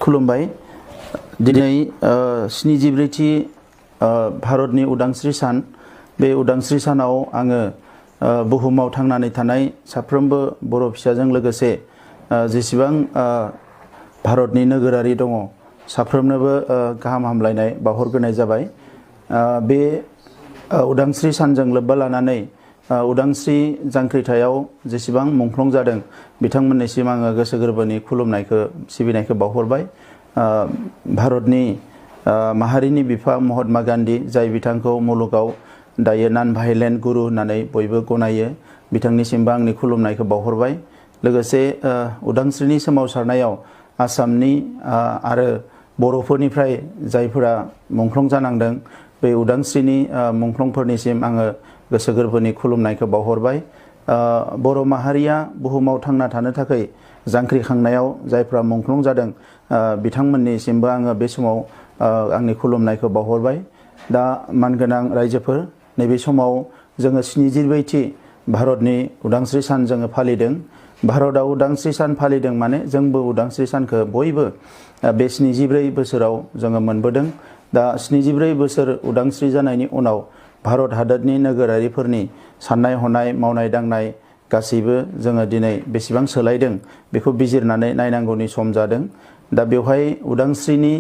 खुलुमबाय दिनै 74थि भारतनि उदांस्रि सान बे उदांस्रि सानाव आङो बुहुमाव थांनानै थानाय साफ्रोमबो बर' फिसाजों लोगोसे जेसेबां भारतनि नोगोरारि दङ साफ्रोमनोबो गाहाम हामलायनाय बावहरग्रोनाय जाबाय। बे उदांस्रि सानजों लोब्बा लानानै उदांस्रि जांख्रिथायाव जेसेबां मुंख्लं जादों बिथांमोननिसिम आङो गोसो गोरबोनि खुलुमनायखौ सिबिनायखौ बावहरबाय। भारतनि माहारिनि बिफा महात्मा गान्धी जाय बिथांखौ मुलुगाव दायो नन भायलेन्ट गुरु होननानै बयबो गनायो बिथांनिसिमबो आंनि खुलुमनायखौ बावहरबाय। लोगोसे उदांस्रिनि सोमावसारनायाव आसामनि आरो बर'फोरनिफ्राय जायफोरा मुंख्लं जानांदों बे उदांस्रिनि मुंख्लंफोरनिसिम आङो गोसो गोरबोनि खुलुमनायखौ बावहरबाय। बर' माहारिया बुहुमाव थांना थानो थाखाय जांख्रिखांनायाव जायफ्रा मुंख्लं जादों बिथांमोननिसिमबो आङो बे समाव आंनि खुलुमनायखौ बावहरबाय। दा मानगोनां रायजोफोर नैबे समाव जोङो 74थि भारतनि उदांस्रि सान जोङो फालिदों। भारतआव उदांस्रि सान फालिदों माने जोंबो उदांस्रि सानखौ बयबो बे 74 बोसोराव जोङो मोनबोदों। दा 74 बोसोर उदांस्रि जानायनि उनाव भारत हादरनि नोगोरारिफोरनि साननाय हनाय मावनाय दांनाय गासैबो जोङो दिनै बेसेबां सोलायदों बेखौ बिजिरनानै नायनांगौनि सम जादों। दा बेवहाय उदांस्रिनि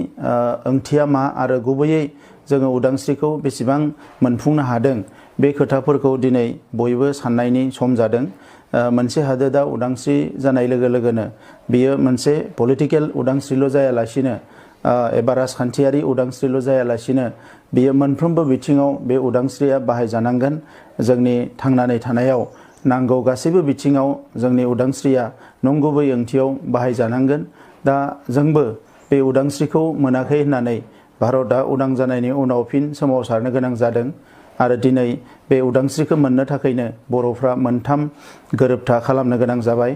ओंथिया मा आरो गुबैयै जोङो उदांस्रिखौ बेसेबां मोनफुंनो हादों बे खोथाफोरखौ दिनै बयबो साननायनि सम जादों। मोनसे हादोरा उदांस्रि जानाय लोगो लोगोनो बियो मोनसे पलिटिकेल उदांस्रिल' जायालासिनो एबा राजखान्थियारि उदांस्रिल' जायालासिनो बियो मोनफ्रोमबो बिथिङाव बे उदांस्रिया बाहायजानांगोन। जोंनि थांनानै थानायाव नांगौ गासैबो बिथिङाव जोंनि उदांस्रिया नंगुबै ओंथियाव बाहायजानांगोन। दा जोंबो बे उदांस्रिखौ मोनाखै होननानै भारतआ उदां जानायनि उनाव फिन सोमावसारनो गोनां जादों आरो दिनै बे उदांस्रिखौ मोननो थाखायनो बर'फ्रा मोनथाम गोरोबथा खालामनो गोनां जाबाय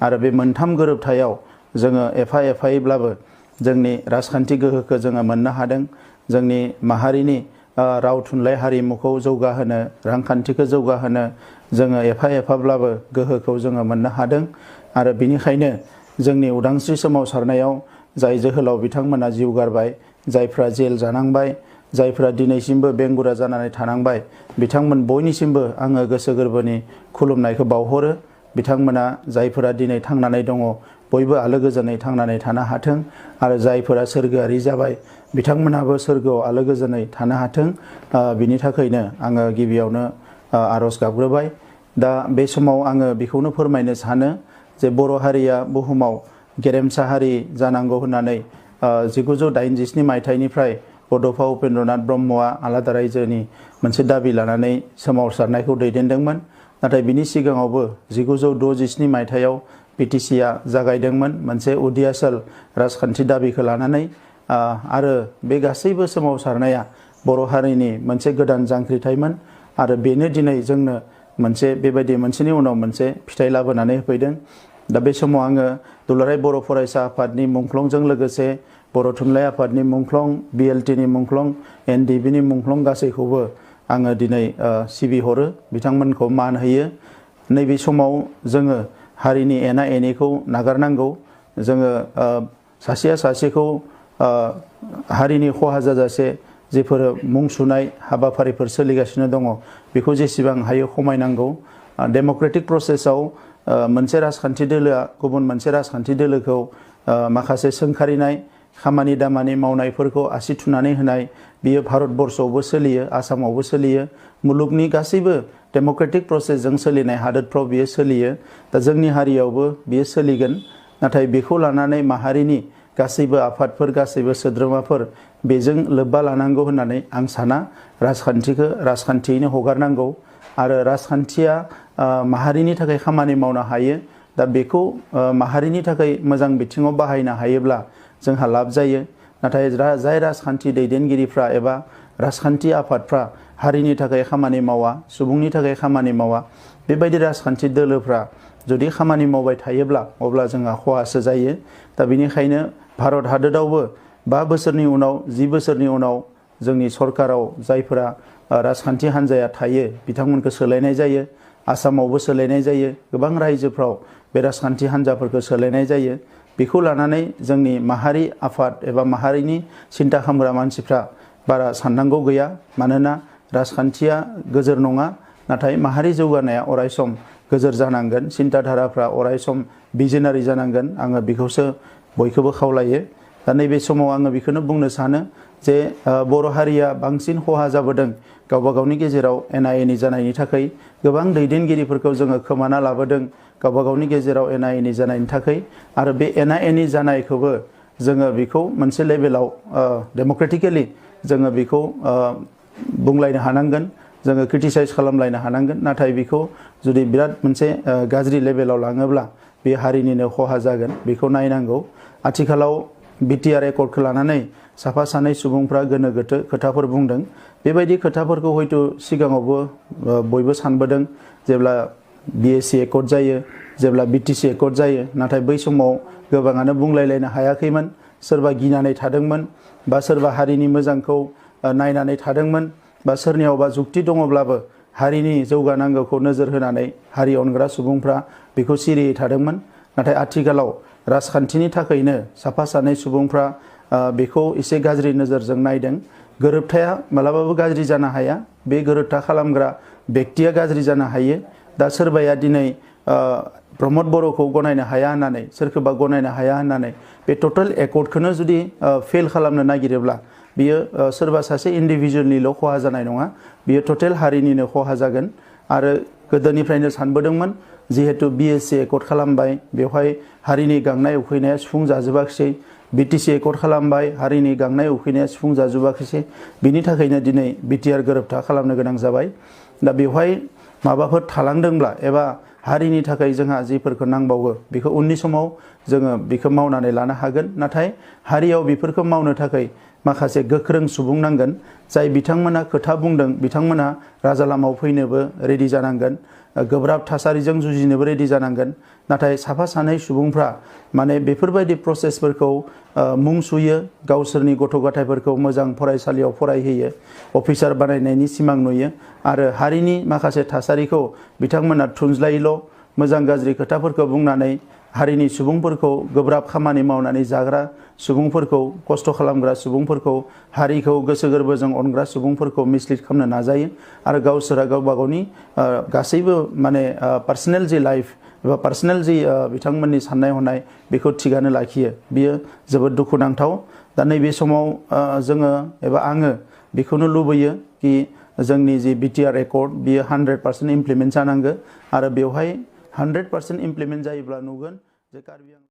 आरो बे मोनथाम गोरोबथायाव जोङो एफा एफायैब्लाबो जोंनि राजखान्थि गोहोखौ जोङो मोननो हादों। जोंनि माहारिनि राव थुनलाइ हारिमुखौ जौगाहोनो रांखान्थिखौ जौगाहोनो जोङो एफा एफाब्लाबो गोहोखौ जोङो मोननो हादों आरो बिनिखायनो जोंनि उदांस्रि सोमावसारनायाव जाय जोहोलाव बिथांमोना जिउ गारबाय, जायफ्रा जेल जानांबाय, जायफ्रा दिनैसिमबो बेंगुरा जानानै थानांबाय बिथांमोन बयनिसिमबो आङो गोसो गोरबोनि खुलुमनायखौ बावहरो। बिथांमोना जायफोरा दिनै थांनानै दङ बयबो आलो गोजोनै थांनानै थानो हाथों आरो जायफोरा सोरगोआरि जाबाय बिथांमोनाबो सोरगोआव आलो गोजोनै थानो हाथों। बिनि थाखायनो आङो गिबियावनो आर'ज गाबग्रोबाय। दा बे समाव आङो बेखौनो फोरमायनो सानो जे बर' हारिया बुहुमाव गेरेमसा हारि जानांगौ होननानै 1987 मायथाइनिफ्राय बड'फा उपेन्द्रनाथ ब्रह्मआ आलादा रायजोनि मोनसे दाबि लानानै सोमावसारनायखौ दैदेनदोंमोन। नाथाय बिनि सिगाङावबो 1967 मायथाइयाव बिटिसिआ जागायदोंमोन मोनसे उदियासल राजखान्थि दाबिखौ लानानै आरो बे गासैबो सोमावसारनाया बर' हारिनि मोनसे गोदान जांख्रिथायमोन आरो बेनो दिनै जोंनो मोनसे बेबायदि मोनसेनि उनाव मोनसे फिथाइ लाबोनानै होफैदों। दा बे समाव आङो दुलाराय बर' फरायसा आफादनि मुंख्लंजों लोगोसे बर' थुनलाइ आफादनि मुंख्लं, बिएलटिनि मुंख्लं, एनडिबिनि मुंख्लं गासैखौबो आङो दिनै सिबिहरो, बिथांमोनखौ मान होयो। नैबे समाव जोङो हारिनि एना एनिखौ नागारनांगौ। जोङो सासेया सासेखौ हारिनि खहा जाजासे जेफोर मुं सुनाय हाबाफारिफोर सोलिगासिनो दङ बेखौ जेसेबां हायो खमायनांगौ। डेम'क्रेटिक प्रसेसआव मोनसे राजखान्थि दोलोआ गुबुन मोनसे राजखान्थि दोलोखौ माखासे सोंखारिनाय खामानि दामानि मावनायफोरखौ आसि थुनानै होनाय बियो भारतबर्षआवबो सोलियो, आसामावबो सोलियो, मुलुगनि गासैबो डेम'क्रेटिक प्रसेसजों सोलिनाय हादोरफ्राव बियो सोलियो। दा जोंनि हारियावबो बियो सोलिगोन। नाथाय बेखौ लानानै माहारिनि गासैबो आफादफोर गासैबो सोद्रोमाफोर बेजों लोब्बा लानांगौ होननानै आं साना। राजखान्थिखौ राजखान्थियैनो हगारनांगौ आरो राजखान्थिया माहारिनि थाखाय खामानि मावनो हायो। दा बेखौ माहारिनि थाखाय मोजां बिथिङाव बाहायनो हायोब्ला जोंहा लाब जायो। नाथाय जाय राजखान्थि दैदेनगिरिफ्रा एबा राजखान्थि आफादफ्रा हारिनि थाखाय खामानि मावा, सुबुंनि थाखाय खामानि मावा, बेबायदि राजखान्थि दोलोफ्रा जुदि खामानि मावबाय थायोब्ला अब्ला जोंहा खहासो जायो। दा बेनिखायनो भारत हादोरावबो 5 बोसोरनि उनाव 10 बोसोरनि उनाव जोंनि सरकाराव जायफोरा राजखान्थि हान्जाया थायो बिथांमोनखौ सोलायनाय जायो। आसामावबो सोलायनाय जायो, गोबां रायजोफ्राव बे राजखान्थि हान्जाफोरखौ सोलायनाय जायो। बेखौ लानानै जोंनि माहारि आफाद एबा माहारिनि सिन्था खालामग्रा मानसिफ्रा बारा साननांगौ गैया। मानोना राजखान्थिया गोजोर नङा, नाथाय माहारि जौगानाया अरायसम गोजोर जानांगोन, सिन्ताधाराफ्रा अरायसम भिजनारि जानांगोन। आङो बेखौसो बयखौबो खावलायो। दा नैबे समाव आङो बेखौनो बुंनो सानो जे बर' हारिया बांसिन खहा जाबोदों गावबा गावनि गेजेराव एना एनि जानायनि थाखाय। गोबां दैदेनगिरिफोरखौ जोङो खोमाना लाबोदों गावबा गावनि गेजेराव एना एनि जानायनि थाखाय। आरो बे एना एनि जानायखौबो जोङो बेखौ मोनसे लेभेलाव डेम'क्रेटिकेलि जोङो बेखौ बुंलायनो हानांगोन, जोङो क्रिटिसाइज खालामलायनो हानांगोन। नाथाय बेखौ जुदि बिराद मोनसे गाज्रि लेभेलाव लाङोब्ला बे हारिनिनो खहा जागोन, बेखौ नायनांगौ। आथिखालाव बिटिआर एकर्डखौ लानानै साफा सानै सुबुंफ्रा गोनो गोथो खोथाफोर बुंदों। बेबायदि खोथाफोरखौ हयथ' सिगाङावबो बयबो सानबोदों जेब्ला बिएसि एकर्ड जायो, जेब्ला बिटिसि एकर्ड जायो। नाथाय बै समाव गोबाङानो बुंलायलायनो हायाखैमोन, सोरबा गिनानै थादोंमोन, बा सोरबा हारिनि मोजांखौ नायनानै थादोंमोन, बा सोरनियावबा जुक्ति दङब्लाबो हारिनि जौगानांगौखौ नोजोर होनानै हारि अनग्रा सुबुंफ्रा बेखौ सिरियै थादोंमोन। नाथाय आथिखालाव राजखान्थिनि थाखायनो साफा सानै सुबुंफ्रा बेखौ एसे गाज्रि नोजोरजों नायदों। गोरोबथाया मालाबाबो गाज्रि जानो हाया, बे गोरोबथा खालामग्रा बेक्तिया गाज्रि जानो हायो। दा सोरबाया दिनै प्रमद बर'खौ गनायनो हाया होननानै, सोरखौबा गनायनो हाया होननानै बे टटेल एकर्डखौनो जुदि फेल खालामनो नागिरोब्ला बियो सोरबा सासे इन्डिभिजुवेलनिल' खहा जानाय नङा, बियो टटेल हारिनिनो खहा जागोन। आरो गोदोनिफ्रायनो सानबोदोंमोन जिहेतु बिएसि एकर्ड खालामबाय, बेवहाय हारिनि गांनाय उखैनाया सुफुं जाजोबाखिसै, बिटिसि एकर्ड खालामबाय, हारिनि गांनाय उखैनाया सुफुं जाजोबाखिसै, बिनि थाखायनो दिनै बिटिआर गोरोबथा खालामनो गोनां जाबाय। दा बेवहाय माबाफोर थालांदोंब्ला एबा हारिनि थाखाय जोंहा जिफोरखौ नांबावो बेखौ उननि समाव जोङो बेखौ मावनानै लानो हागोन। नाथाय हारियाव बेफोरखौ मावनो थाखाय माखासे गोख्रों सुबुं नांगोन, जाय बिथांमोना खोथा बुंदों बिथांमोना राजा लामायाव फैनोबो रेडि जानांगोन, गोब्राब थासारिजों जुजिनोबो रेडि जानांगोन। नाथाय साफा सानै सुबुंफ्रा माने बेफोरबायदि प्रसेसफोरखौ मुं सुयो, गावसोरनि गथ' गथायफोरखौ मोजां फरायसालियाव फरायहोयो, अफिसार बानायनायनि सिमां नुयो, आरो हारिनि माखासे थासारिखौ बिथांमोना थुनज्लायल' मोजां गाज्रि खोथाफोरखौ बुंनानै हारिनि सुबुंफोरखौ, गोब्राब खामानि मावनानै जाग्रा सुबुंफोरखौ, खस्थ' खालामग्रा सुबुंफोरखौ, हारिखौ गोसो गोरबोजों अनग्रा सुबुंफोरखौ मिसलिड खालामनो नाजायो। आरो गावसोरा गावबा गावनि गासैबो माने पार्सनेल जि लाइफ एबा पार्सनेल जि बिथांमोननि साननाय हनाय बेखौ थिगानो लाखियो। बियो जोबोद दुखुनांथाव। दा नैबे समाव जोङो एबा आङो बेखौनो लुबैयो कि जोंनि जि बिटिआर एकर्ड बियो 100% इमप्लिमेन्ट जानांगौ। आरो बेवहाय 100% इमप्लिमेन्ट जायोब्ला नुगोन जे कार्बि